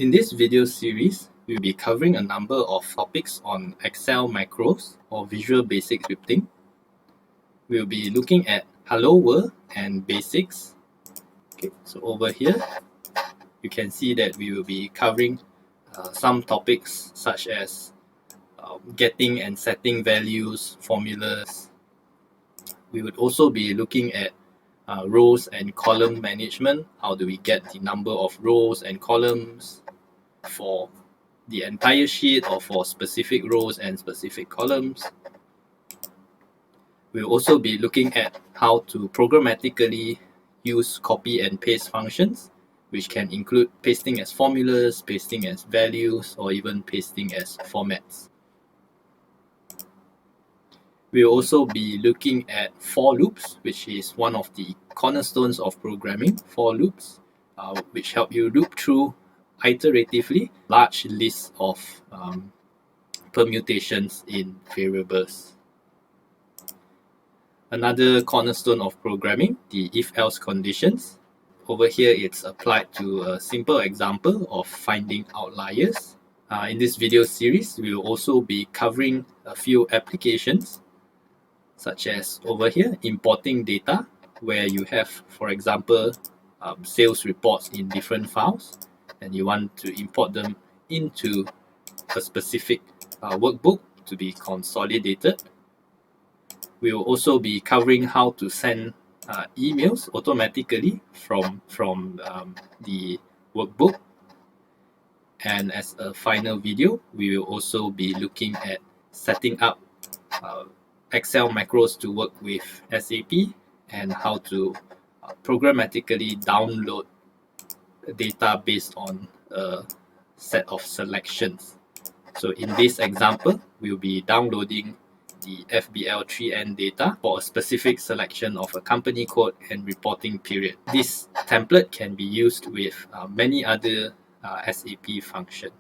In this video series, we'll be covering a number of topics on Excel macros or Visual Basic scripting. We'll be looking at Hello World and basics. Okay, so over here, you can see that we will be covering some topics such as getting and setting values, formulas. We would also be looking at rows and column management. How do we get the number of rows and columns for the entire sheet or for specific rows and specific columns? We'll also be looking at how to programmatically use copy and paste functions, which can include pasting as formulas, pasting as values, or even pasting as formats. We'll also be looking at for loops, which is one of the cornerstones of programming. For loops, which help you loop through iteratively large lists of permutations in variables. Another cornerstone of programming, the if-else conditions. Over here, it's applied to a simple example of finding outliers. In this video series, we will also be covering a few applications, such as over here, importing data, where you have, for example, sales reports in different files, and you want to import them into a specific workbook to be consolidated. We will also be covering how to send emails automatically from the workbook. And as a final video, we will also be looking at setting up Excel macros to work with SAP and how to programmatically download data based on a set of selections. So in this example, we'll be downloading the FBL3N data for a specific selection of a company code and reporting period. This template can be used with many other SAP functions.